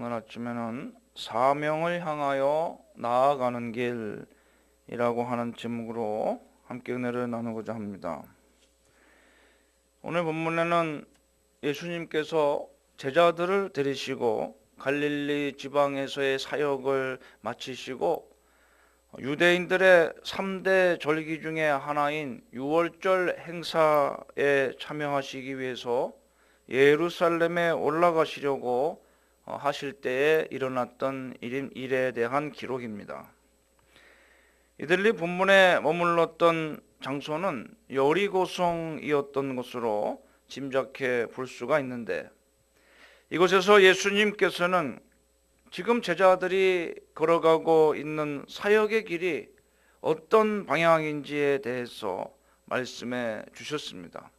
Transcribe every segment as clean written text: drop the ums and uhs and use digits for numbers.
오늘 아침에는 사명을 향하여 나아가는 길이라고 하는 제목으로 함께 은혜를 나누고자 합니다. 오늘 본문에는 예수님께서 제자들을 데리시고 갈릴리 지방에서의 사역을 마치시고 유대인들의 3대 절기 중에 하나인 유월절 행사에 참여하시기 위해서 예루살렘에 올라가시려고 하실 때에 일어났던 일에 대한 기록입니다. 이들이 본문에 머물렀던 장소는 여리고성이었던 것으로 짐작해 볼 수가 있는데, 이곳에서 예수님께서는 지금 제자들이 걸어가고 있는 사역의 길이 어떤 방향인지에 대해서 말씀해 주셨습니다.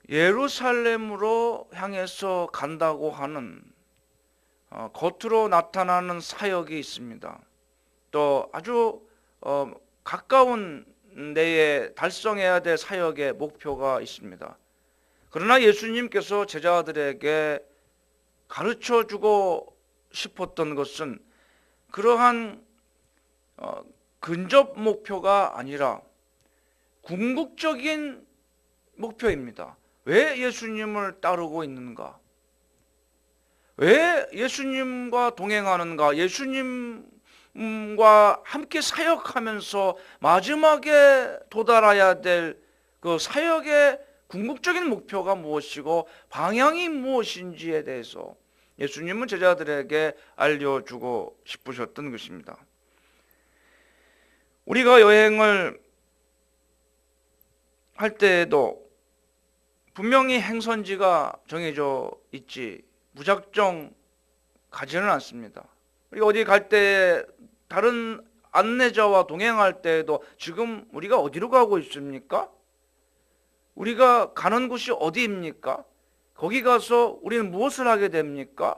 예루살렘으로 향해서 간다고 하는 겉으로 나타나는 사역이 있습니다. 또 아주 가까운 내에 달성해야 될 사역의 목표가 있습니다. 그러나 예수님께서 제자들에게 가르쳐주고 싶었던 것은 그러한 근접 목표가 아니라 궁극적인 목표입니다. 왜 예수님을 따르고 있는가? 왜 예수님과 동행하는가? 예수님과 함께 사역하면서 마지막에 도달해야 될 그 사역의 궁극적인 목표가 무엇이고 방향이 무엇인지에 대해서 예수님은 제자들에게 알려주고 싶으셨던 것입니다. 우리가 여행을 할 때에도 분명히 행선지가 정해져 있지 무작정 가지는 않습니다. 우리가 어디 갈 때 다른 안내자와 동행할 때에도 지금 우리가 어디로 가고 있습니까? 우리가 가는 곳이 어디입니까? 거기 가서 우리는 무엇을 하게 됩니까?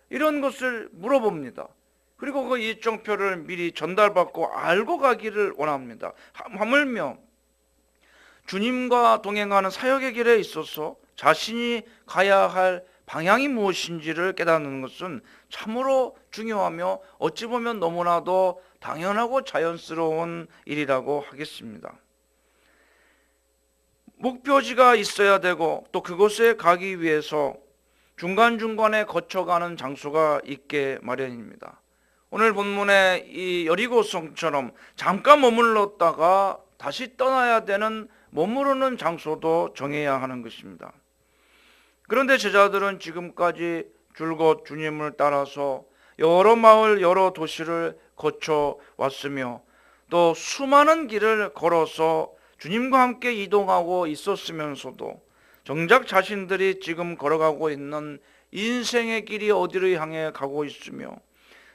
이런 것을 물어봅니다. 그리고 그 일정표를 미리 전달받고 알고 가기를 원합니다. 하물며 주님과 동행하는 사역의 길에 있어서 자신이 가야 할 방향이 무엇인지를 깨닫는 것은 참으로 중요하며 어찌 보면 너무나도 당연하고 자연스러운 일이라고 하겠습니다. 목표지가 있어야 되고 또 그곳에 가기 위해서 중간중간에 거쳐가는 장소가 있게 마련입니다. 오늘 본문의 이 여리고성처럼 잠깐 머물렀다가 다시 떠나야 되는 머무르는 장소도 정해야 하는 것입니다. 그런데 제자들은 지금까지 줄곧 주님을 따라서 여러 마을 여러 도시를 거쳐 왔으며 또 수많은 길을 걸어서 주님과 함께 이동하고 있었으면서도 정작 자신들이 지금 걸어가고 있는 인생의 길이 어디를 향해 가고 있으며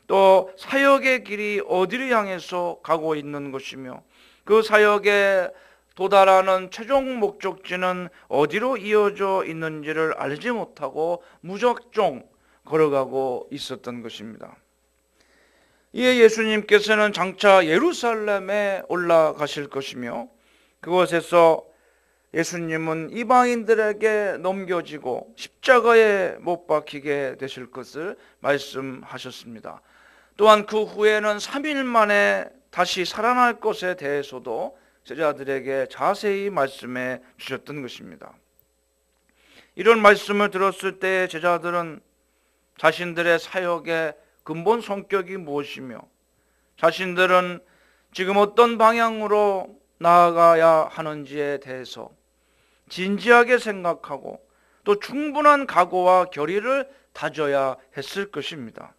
또 사역의 길이 어디를 향해서 가고 있는 것이며 그 사역에 도달하는 최종 목적지는 어디로 이어져 있는지를 알지 못하고 무작정 걸어가고 있었던 것입니다. 이에 예수님께서는 장차 예루살렘에 올라가실 것이며 그곳에서 예수님은 이방인들에게 넘겨지고 십자가에 못 박히게 되실 것을 말씀하셨습니다. 또한 그 후에는 3일 만에 다시 살아날 것에 대해서도 제자들에게 자세히 말씀해 주셨던 것입니다. 이런 말씀을 들었을 때 제자들은 자신들의 사역의 근본 성격이 무엇이며 자신들은 지금 어떤 방향으로 나아가야 하는지에 대해서 진지하게 생각하고 또 충분한 각오와 결의를 다져야 했을 것입니다.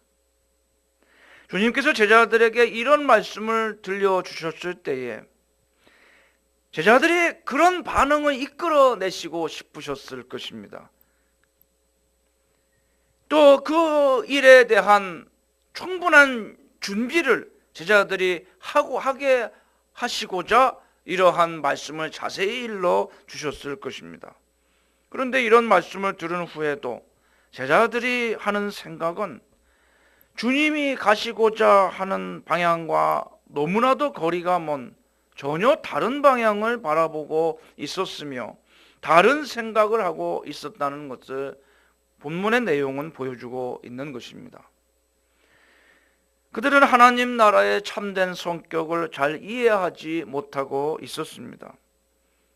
주님께서 제자들에게 이런 말씀을 들려주셨을 때에 제자들이 그런 반응을 이끌어내시고 싶으셨을 것입니다. 또 그 일에 대한 충분한 준비를 제자들이 하게 하시고자 이러한 말씀을 자세히 일러 주셨을 것입니다. 그런데 이런 말씀을 들은 후에도 제자들이 하는 생각은 주님이 가시고자 하는 방향과 너무나도 거리가 먼 전혀 다른 방향을 바라보고 있었으며 다른 생각을 하고 있었다는 것을 본문의 내용은 보여주고 있는 것입니다. 그들은 하나님 나라의 참된 성격을 잘 이해하지 못하고 있었습니다.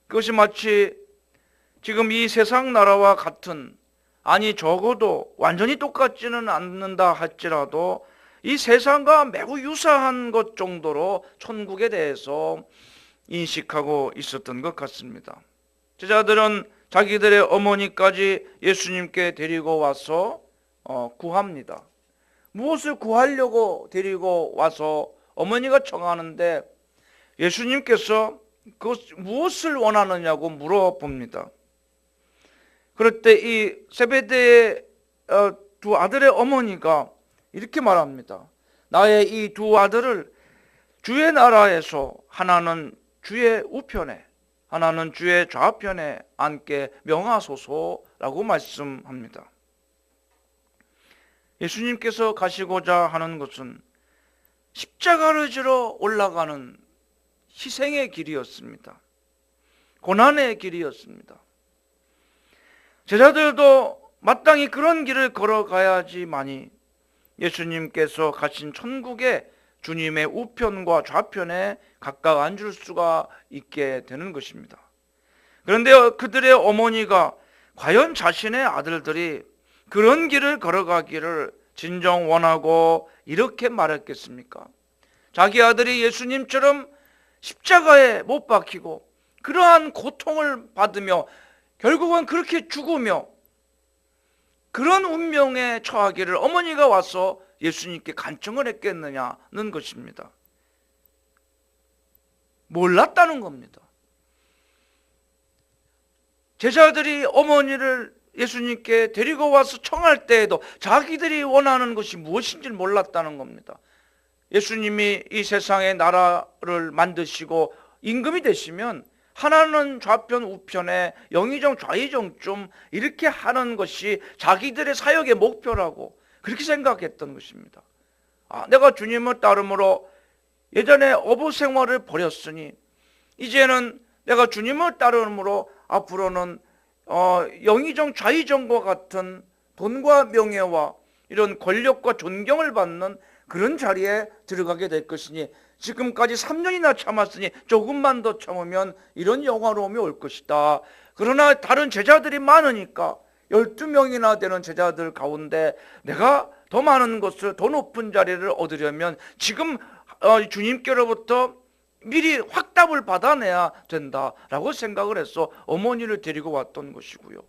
그것이 마치 지금 이 세상 나라와 같은, 아니 적어도 완전히 똑같지는 않는다 할지라도 이 세상과 매우 유사한 것 정도로 천국에 대해서 인식하고 있었던 것 같습니다. 제자들은 자기들의 어머니까지 예수님께 데리고 와서 구합니다. 무엇을 구하려고 데리고 와서 어머니가 청하는데 예수님께서 무엇을 원하느냐고 물어봅니다. 그럴 때 이 세베대의 두 아들의 어머니가 이렇게 말합니다. 나의 이 두 아들을 주의 나라에서 하나는 주의 우편에 하나는 주의 좌편에 앉게 명하소서라고 말씀합니다. 예수님께서 가시고자 하는 것은 십자가를 지러 올라가는 희생의 길이었습니다. 고난의 길이었습니다. 제자들도 마땅히 그런 길을 걸어가야지만이 예수님께서 가신 천국에 주님의 우편과 좌편에 각각 앉을 수가 있게 되는 것입니다. 그런데 그들의 어머니가 과연 자신의 아들들이 그런 길을 걸어가기를 진정 원하고 이렇게 말했겠습니까? 자기 아들이 예수님처럼 십자가에 못 박히고 그러한 고통을 받으며 결국은 그렇게 죽으며 그런 운명에 처하기를 어머니가 와서 예수님께 간청을 했겠느냐는 것입니다. 몰랐다는 겁니다. 제자들이 어머니를 예수님께 데리고 와서 청할 때에도 자기들이 원하는 것이 무엇인지를 몰랐다는 겁니다. 예수님이 이 세상의 나라를 만드시고 임금이 되시면 하나는 좌편 우편에 영의정 좌의정쯤 이렇게 하는 것이 자기들의 사역의 목표라고 그렇게 생각했던 것입니다. 내가 주님을 따름으로 예전에 어부 생활을 버렸으니 이제는 내가 주님을 따름으로 앞으로는 영의정 좌의정과 같은 돈과 명예와 이런 권력과 존경을 받는 그런 자리에 들어가게 될 것이니 지금까지 3년이나 참았으니 조금만 더 참으면 이런 영화로움이 올 것이다. 그러나 다른 제자들이 많으니까 12명이나 되는 제자들 가운데 내가 더 많은 것을, 더 높은 자리를 얻으려면 지금 주님께로부터 미리 확답을 받아내야 된다라고 생각을 해서 어머니를 데리고 왔던 것이고요.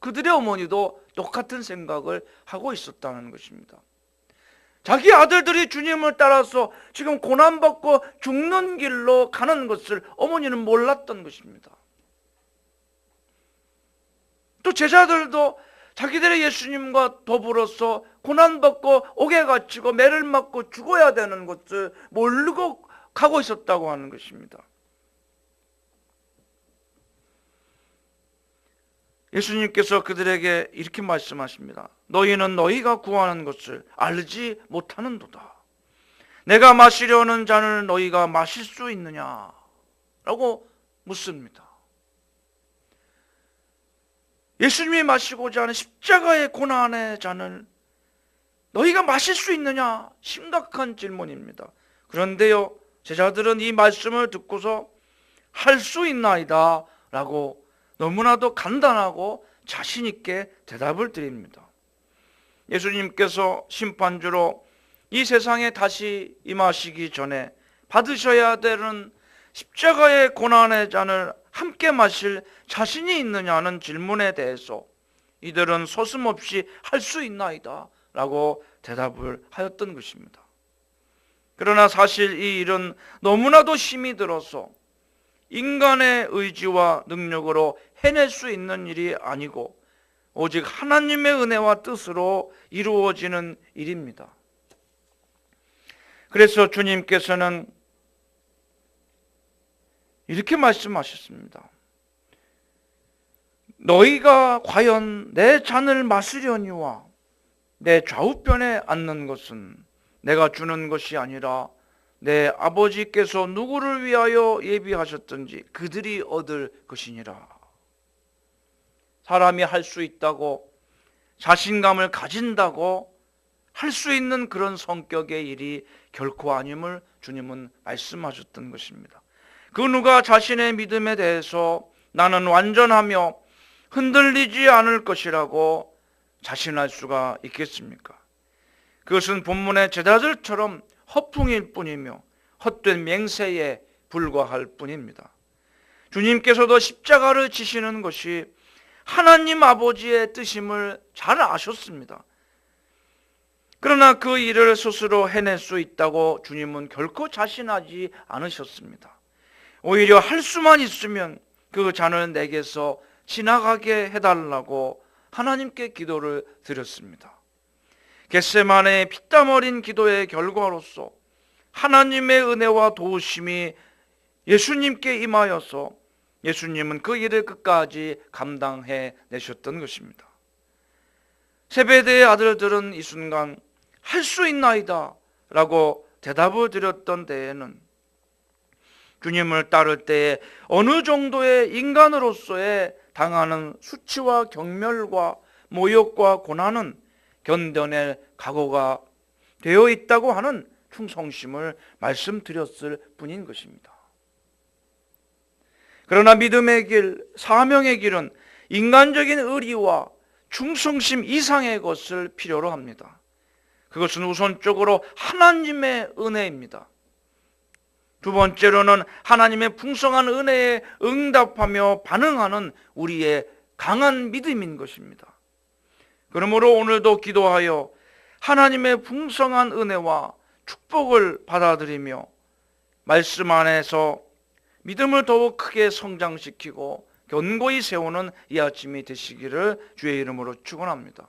그들의 어머니도 똑같은 생각을 하고 있었다는 것입니다. 자기 아들들이 주님을 따라서 지금 고난받고 죽는 길로 가는 것을 어머니는 몰랐던 것입니다. 또 제자들도 자기들의 예수님과 더불어서 고난받고 옥에 갇히고 매를 맞고 죽어야 되는 것을 모르고 가고 있었다고 하는 것입니다. 예수님께서 그들에게 이렇게 말씀하십니다. 너희는 너희가 구하는 것을 알지 못하는도다. 내가 마시려는 잔을 너희가 마실 수 있느냐? 라고 묻습니다. 예수님이 마시고자 하는 십자가의 고난의 잔을 너희가 마실 수 있느냐? 심각한 질문입니다. 그런데요, 제자들은 이 말씀을 듣고서 할 수 있나이다 라고 너무나도 간단하고 자신 있게 대답을 드립니다. 예수님께서 심판주로 이 세상에 다시 임하시기 전에 받으셔야 되는 십자가의 고난의 잔을 함께 마실 자신이 있느냐는 질문에 대해서 이들은 서슴없이 할 수 있나이다 라고 대답을 하였던 것입니다. 그러나 사실 이 일은 너무나도 힘이 들어서 인간의 의지와 능력으로 해낼 수 있는 일이 아니고 오직 하나님의 은혜와 뜻으로 이루어지는 일입니다. 그래서 주님께서는 이렇게 말씀하셨습니다. 너희가 과연 내 잔을 마시려니와 내 좌우편에 앉는 것은 내가 주는 것이 아니라 내 아버지께서 누구를 위하여 예비하셨든지 그들이 얻을 것이니라. 사람이 할 수 있다고, 자신감을 가진다고 할 수 있는 그런 성격의 일이 결코 아님을 주님은 말씀하셨던 것입니다. 그 누가 자신의 믿음에 대해서 나는 완전하며 흔들리지 않을 것이라고 자신할 수가 있겠습니까? 그것은 본문의 제자들처럼 허풍일 뿐이며 헛된 맹세에 불과할 뿐입니다. 주님께서도 십자가를 지시는 것이 하나님 아버지의 뜻임을 잘 아셨습니다. 그러나 그 일을 스스로 해낼 수 있다고 주님은 결코 자신하지 않으셨습니다. 오히려 할 수만 있으면 그 잔을 내게서 지나가게 해달라고 하나님께 기도를 드렸습니다. 겟세마네의 피땀 어린 기도의 결과로서 하나님의 은혜와 도우심이 예수님께 임하여서 예수님은 그 일을 끝까지 감당해 내셨던 것입니다. 세베대의 아들들은 이 순간 할 수 있나이다 라고 대답을 드렸던 때에는 주님을 따를 때에 어느 정도의 인간으로서의 당하는 수치와 경멸과 모욕과 고난은 견뎌낼 각오가 되어 있다고 하는 충성심을 말씀드렸을 뿐인 것입니다. 그러나 믿음의 길, 사명의 길은 인간적인 의리와 충성심 이상의 것을 필요로 합니다. 그것은 우선적으로 하나님의 은혜입니다. 두 번째로는 하나님의 풍성한 은혜에 응답하며 반응하는 우리의 강한 믿음인 것입니다. 그러므로 오늘도 기도하여 하나님의 풍성한 은혜와 축복을 받아들이며 말씀 안에서 믿음을 더욱 크게 성장시키고 견고히 세우는 이 아침이 되시기를 주의 이름으로 축원합니다.